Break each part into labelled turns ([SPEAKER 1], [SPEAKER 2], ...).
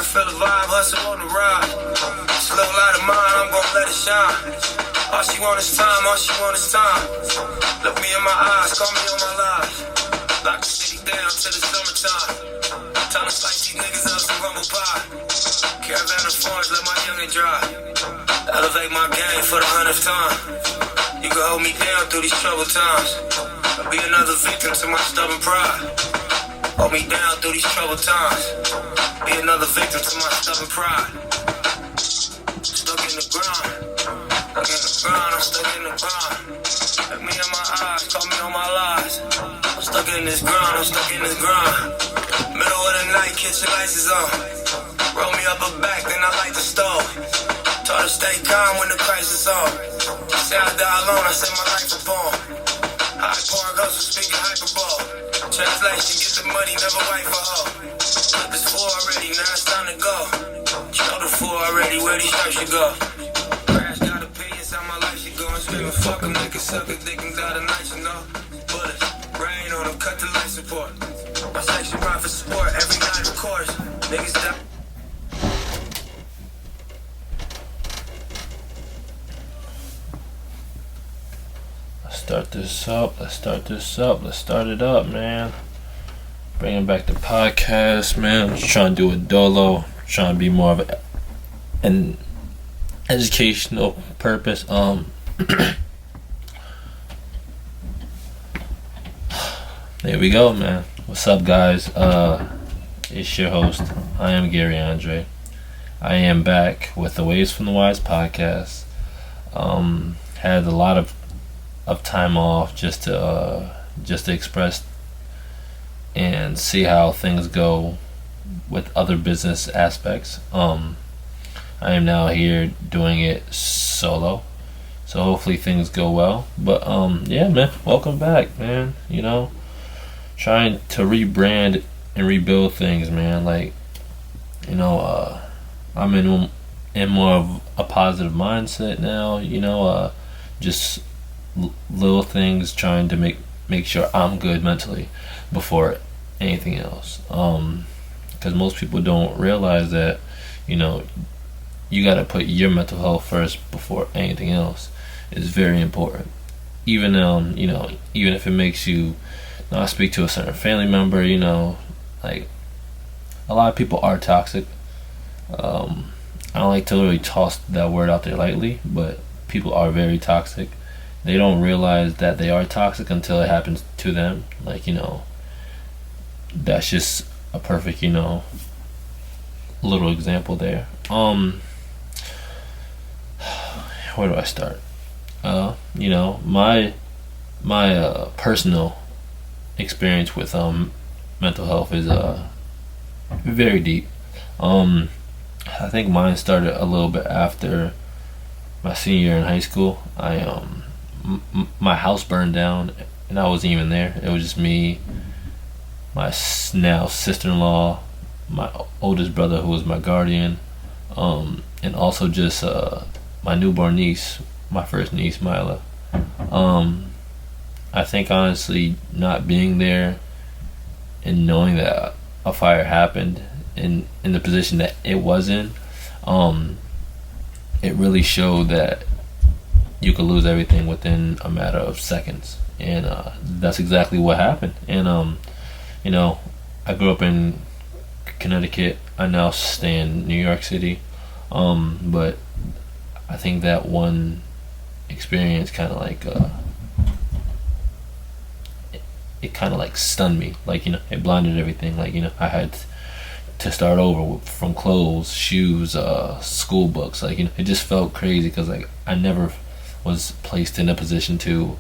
[SPEAKER 1] feel the vibe, hustle on the ride. Slow light of mine, I'm gon' let it shine. All she want is time, all she want is time. Look me in my eyes, call me on my life. Lock the city down till the summertime. Time to slice these niggas up some rumble pie. Caravan of forms, let my youngin' dry. Elevate my game for the 100th time. You can hold me down through these troubled times. I'll be another victim to my stubborn pride. Hold me down through these troubled times. Be another victim to my stubborn pride. Stuck in the grind. I'm in the grind, I'm stuck in the grind. Look me in my eyes, call me on my lies. I'm stuck in this grind, I'm stuck in this grind. Middle of the night, kitchen lights is on. Roll me up a back, then I light the stove. Taught to stay calm when the crisis on. Say I die alone, I set my life upon. High power hustle, speaking hyperbole. Translation, get the money, never wait for hoe. Flip this four already, now it's time to go. You know the four already, where these stripes should go. Crash got opinions, how my life should go. I'm screaming, fuck them, niggas suck it, thinking die tonight, you know. Bullets, rain on them, cut the life support. My section ride for support, every night of course. Niggas die.
[SPEAKER 2] Let's start it up, man. Bringing back the podcast, man. I'm just trying to do it dolo. Trying to be more of an educational purpose. There we go, man. What's up, guys? It's your host. I am Gary Andre. I am back with the Waves from the Wise podcast. Had a lot of time off just to express and see how things go with other business aspects. I am now here doing it solo, so hopefully things go well. But yeah, man, welcome back, man. You know, trying to rebrand and rebuild things, man. Like, you know, I'm in more of a positive mindset now. You know, just little things, trying to make sure I'm good mentally before anything else. Because most people don't realize that, you know, you got to put your mental health first before anything else. It's very important. Even you know, even if it makes you not speak to a certain family member, you know, like, a lot of people are toxic. I don't like to really toss that word out there lightly, but people are very toxic. They don't realize that they are toxic until it happens to them. Like, you know, that's just a perfect, you know, little example there. Where do I start? You know, my personal experience with mental health is very deep. I think mine started a little bit after my senior year in high school. My house burned down, and I wasn't even there. It was just me, my now sister-in-law, my oldest brother who was my guardian, and also just my newborn niece, my first niece, Mila. I think honestly, not being there and knowing that a fire happened in the position that it was in, it really showed that you could lose everything within a matter of seconds, and that's exactly what happened. And you know, I grew up in Connecticut. I now stay in New York City, but I think that one experience kind of like it kind of like stunned me. Like, you know, it blinded everything. Like, you know, I had to start over from clothes, shoes, school books. Like, you know, it just felt crazy because, like, I never was placed in a position to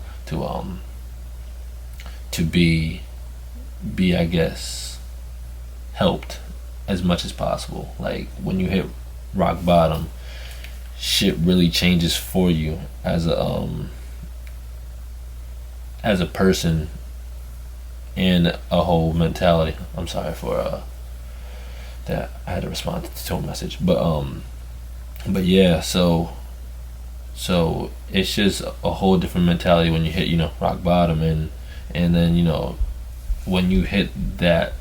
[SPEAKER 2] be I guess helped as much as possible. Like, when you hit rock bottom, shit really changes for you as a person and a whole mentality. I'm sorry for that I had to respond to a message, but yeah, so it's just a whole different mentality when you hit, you know, rock bottom, and then, you know, when you hit that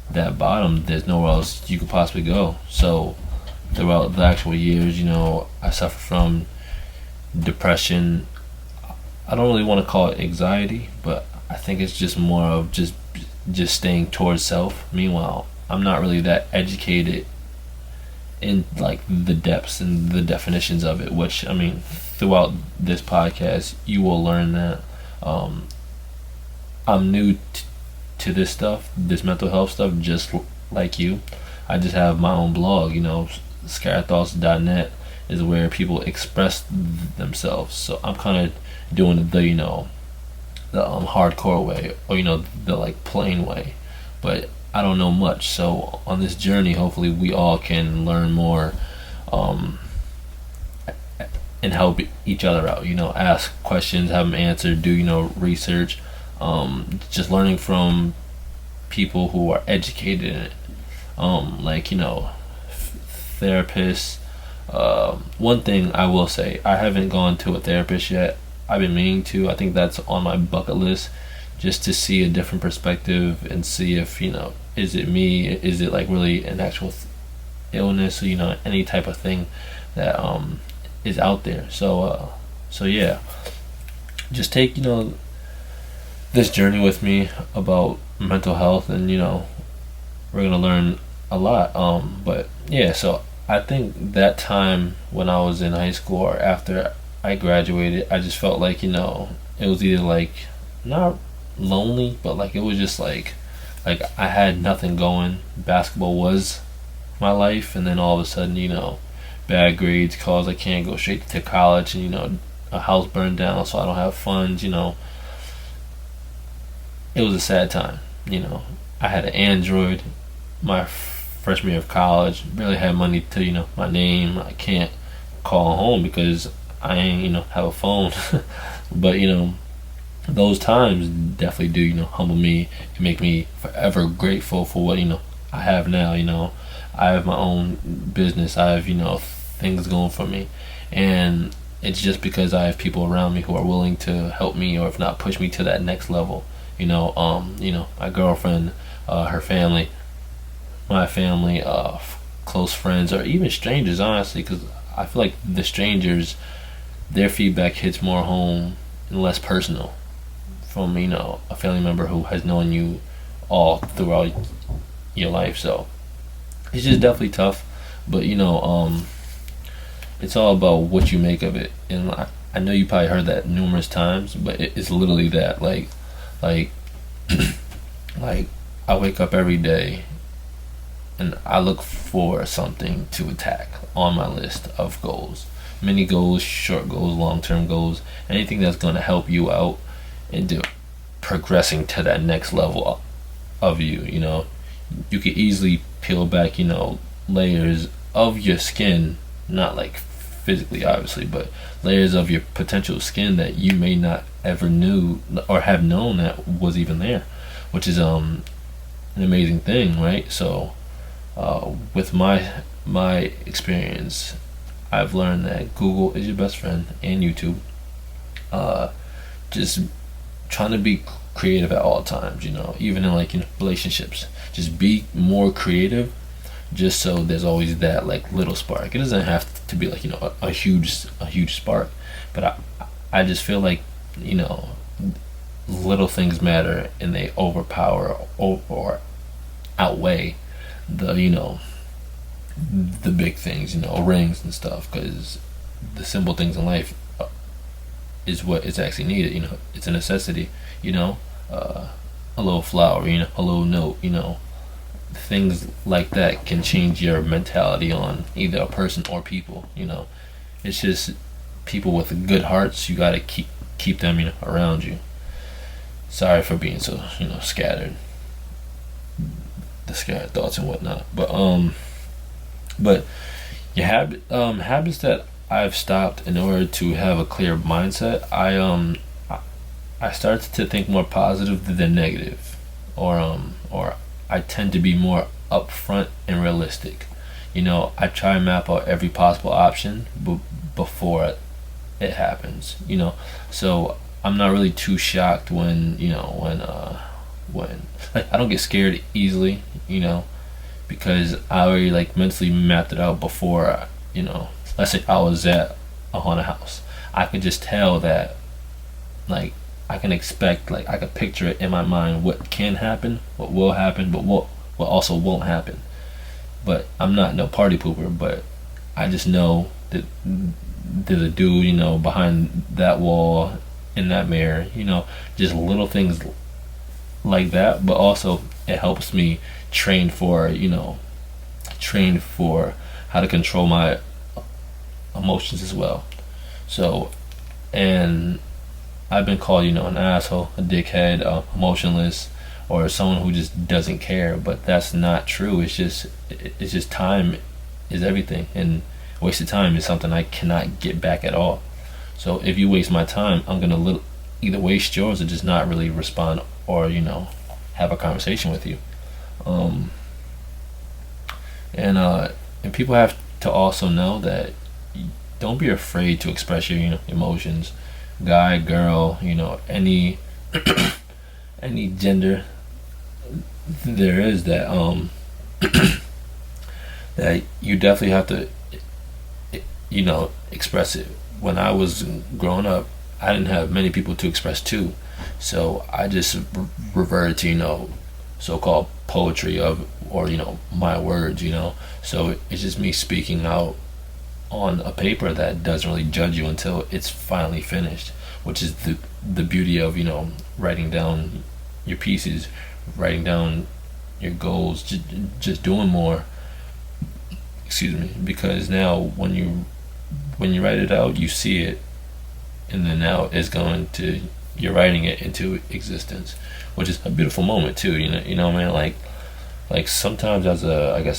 [SPEAKER 2] that bottom, there's nowhere else you could possibly go. So throughout the actual years, I suffer from depression. I don't really want to call it anxiety, but I think it's just more of just staying towards self. Meanwhile, I'm not really that educated in like the depths and the definitions of it, which I mean throughout this podcast you will learn that I'm new to this stuff, this mental health stuff, just like you. I just have my own blog, scatterthoughts.net is where people express themselves. So I'm kind of doing the hardcore way, or the like plain way, but I don't know much. So on this journey, hopefully we all can learn more, and help each other out. Ask questions, have them answered, do research, just learning from people who are educated in it, like therapists. One thing I will say, I haven't gone to a therapist yet. I've been meaning to. I think that's on my bucket list, just to see a different perspective and see if is it me, is it like really an actual illness, or any type of thing that is out there. So yeah, just take this journey with me about mental health, and we're gonna learn a lot. But yeah, so I think that time when I was in high school or after I graduated, I just felt like it was either like not lonely, but like it was just like I had nothing going. Basketball was my life, and then all of a sudden bad grades cause I can't go straight to college, and a house burned down, so I don't have funds. It was a sad time. I had an Android my freshman year of college, barely had money to my name. I can't call home because I ain't have a phone. But those times definitely do humble me and make me forever grateful for what I have now. I have my own business, I have things going for me, and it's just because I have people around me who are willing to help me, or if not push me to that next level. My girlfriend, her family, my family, close friends, or even strangers, honestly, because I feel like the strangers, their feedback hits more home and less personal from a family member who has known you all throughout your life. So it's just definitely tough, but it's all about what you make of it. And I know you probably heard that numerous times, but it's literally that like I wake up every day and I look for something to attack on my list of goals. Mini goals, short goals, long-term goals, anything that's going to help you out into progressing to that next level of you. You could easily peel back layers of your skin, not like physically obviously, but layers of your potential skin that you may not ever knew or have known that was even there, which is an amazing thing, right? So with my experience, I've learned that Google is your best friend, and YouTube. Just trying to be creative at all times, even in relationships. Just be more creative, just so there's always that like little spark. It doesn't have to be like a huge spark, but I just feel like little things matter, and they overpower or outweigh the big things, rings and stuff, because the simple things in life is what is actually needed. It's a necessity. A little flower, a little note, things like that can change your mentality on either a person or people. It's just people with good hearts. You gotta keep them around you. Sorry for being so scattered, the scattered thoughts and whatnot, but your habits that I've stopped in order to have a clear mindset. I started to think more positive than negative, or I tend to be more upfront and realistic. I try and map out every possible option before it happens. So I'm not really too shocked when when like I don't get scared easily, because I already like mentally mapped it out before. Let's say I was at a haunted house, I could just tell that, like, I can expect, like, I could picture it in my mind what can happen, what will happen, but what also won't happen. But I'm not no party pooper, but I just know that there's a dude, behind that wall, in that mirror, just little things like that. But also it helps me train for how to control my emotions as well. So, and I've been called, an asshole, a dickhead, emotionless, or someone who just doesn't care. But that's not true. It's just time is everything, and wasted time is something I cannot get back at all. So if you waste my time, I'm gonna either waste yours or just not really respond, or have a conversation with you. And people have to also know that don't be afraid to express your emotions, guy, girl, any any gender there is, that that you definitely have to express it. When I was growing up, I didn't have many people to express to, so I just reverted to so-called poetry or my words. So it's just me speaking out on a paper that doesn't really judge you until it's finally finished, which is the beauty of writing down your pieces, writing down your goals, just doing more. Excuse me. Because now when you write it out, you see it, and then now you're writing it into existence, which is a beautiful moment too. Man. Like sometimes as an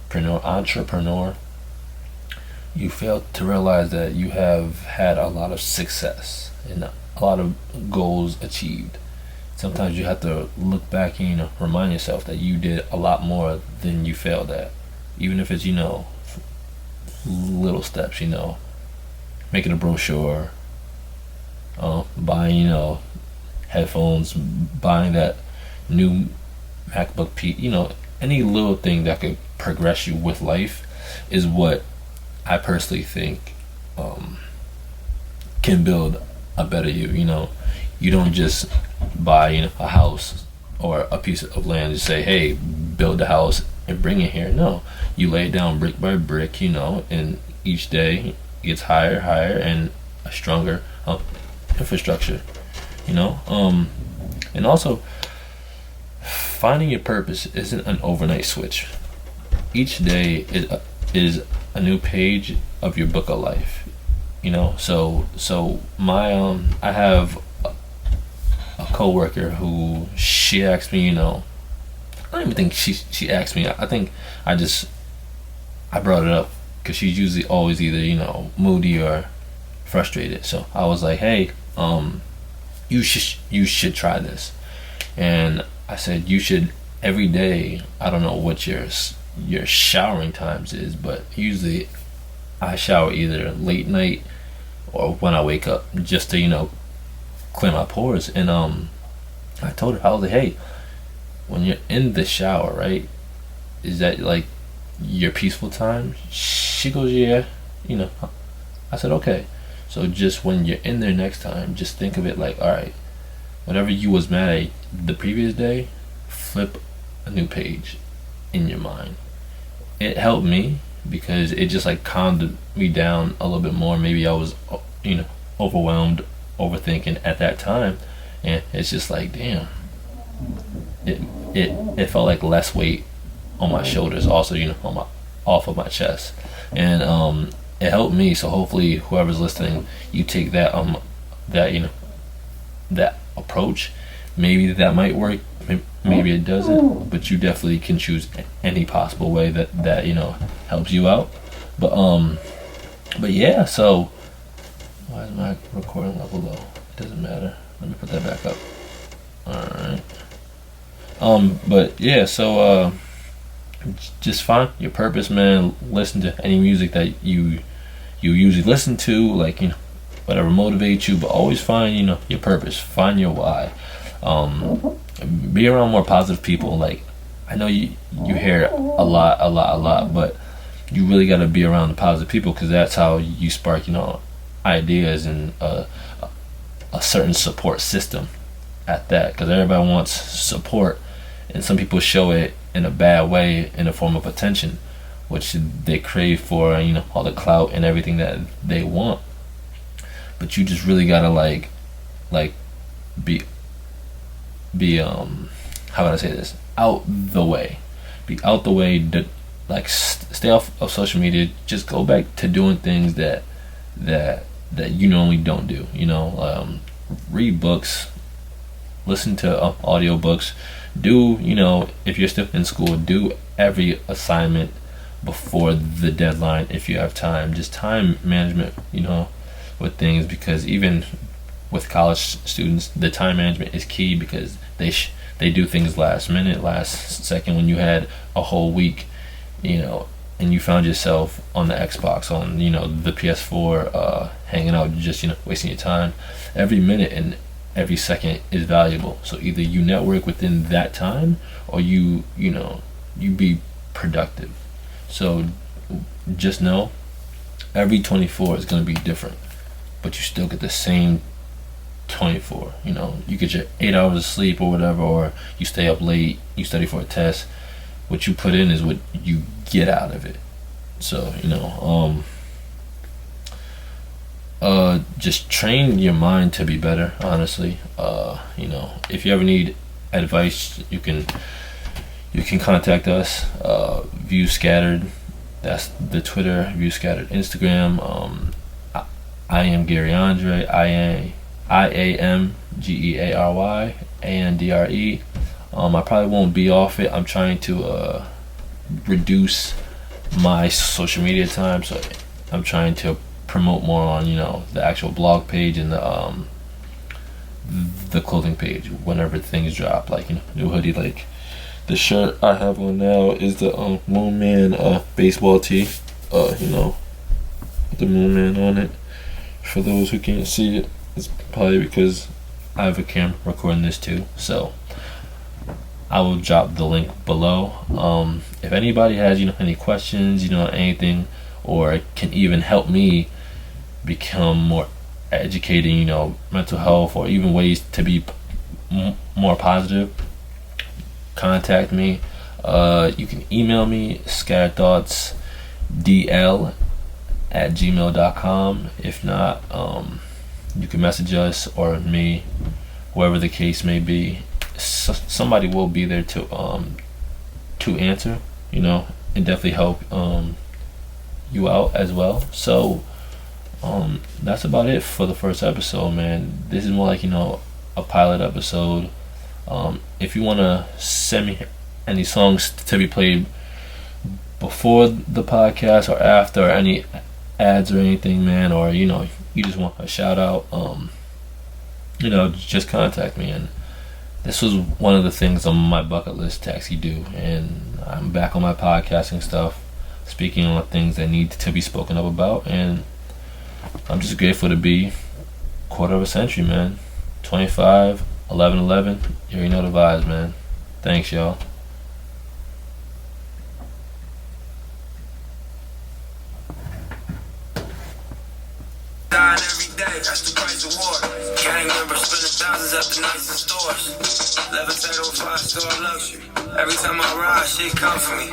[SPEAKER 2] entrepreneur, you fail to realize that you have had a lot of success and a lot of goals achieved. Sometimes you have to look back and remind yourself that you did a lot more than you failed at, even if it's little steps. Making a brochure, buying headphones, buying that new MacBook any little thing that could progress you with life is what I personally think can build a better you. You don't just buy a house or a piece of land and say, hey, build the house and bring it here. No, you lay it down brick by brick, and each day gets higher and a stronger infrastructure. And also, finding your purpose isn't an overnight switch. Each day is a new page of your book of life. So my I have a coworker who, she asked me, I don't even think she asked me. I think I brought it up because she's usually always either moody or frustrated. So I was like, hey, you should try this. And I said, you should every day. I don't know what your showering times is, but usually I shower either late night or when I wake up, just to clear my pores. And I told her, I was like, hey, when you're in the shower, right, is that like your peaceful time? She goes, yeah. I said, okay. So just when you're in there next time, just think of it like, all right, whatever you was mad at the previous day, flip a new page in your mind. It helped me because it just like calmed me down a little bit more. Maybe I was overwhelmed, overthinking at that time, and it's just like, damn, it felt like less weight on my shoulders, also off of my chest, and it helped me. So hopefully whoever's listening, you take that that approach. Maybe that might work, maybe it doesn't, but you definitely can choose any possible way that helps you out. But yeah, so why is my recording level low? It doesn't matter. Let me put that back up. Alright. But yeah, so just find your purpose, man. Listen to any music that you usually listen to, like whatever motivates you, but always find your purpose, find your why. Be around more positive people. Like, I know you hear it a lot, but you really got to be around the positive people, because that's how you spark, ideas and a certain support system at that. Because everybody wants support, and some people show it in a bad way, in a form of attention, which they crave for, all the clout and everything that they want. But you just really gotta like be how would I say this, out the way, be out the way, stay off of social media. Just go back to doing things that you normally don't do. Read books, listen to audio books, do, if you're still in school, do every assignment before the deadline if you have time. Just time management, with things, because even with college students, the time management is key, because they do things last minute, last second, when you had a whole week, and you found yourself on the Xbox, on the PS4, hanging out, just wasting your time. Every minute and every second is valuable. So either you network within that time, or you be productive. So just know, every 24 is going to be different, but you still get the same 24. You get your 8 hours of sleep or whatever, or you stay up late, you study for a test. What you put in is what you get out of it. So just train your mind to be better, honestly. If you ever need advice, you can contact us. View Scattered, that's the Twitter. View Scattered Instagram. I am Gary Andre. IAMGEARY ANDRE. I probably won't be off it. I'm trying to reduce my social media time, so I'm trying to promote more on the actual blog page and the clothing page whenever things drop, like new hoodie. Like the shirt I have on now is the Moon Man baseball tee, with the Moon Man on it. For those who can't see it, it's probably because I have a camera recording this too. So I will drop the link below. If anybody has any questions, anything, or can even help me become more educated, mental health, or even ways to be more positive, contact me. You can email me, scatterthoughtsdl@gmail.com. If not, you can message us or me, whoever the case may be. Somebody will be there to answer, and definitely help you out as well. So that's about it for the first episode, man. This is more like a pilot episode. If you want to send me any songs to be played before the podcast or after, or any ads or anything, man, or you just want a shout out, just contact me. And this was one of the things on my bucket list to actually do, and I'm back on my podcasting stuff, speaking on things that need to be spoken up about, and I'm just grateful to be quarter of a century, man. 25, 11, 11. You already know the vibes, man. Thanks, y'all.
[SPEAKER 1] Dying every day, that's the price of war. Gang members spending thousands at the nicest stores. Levitate on 5-star luxury. Every time I ride, shit come for me.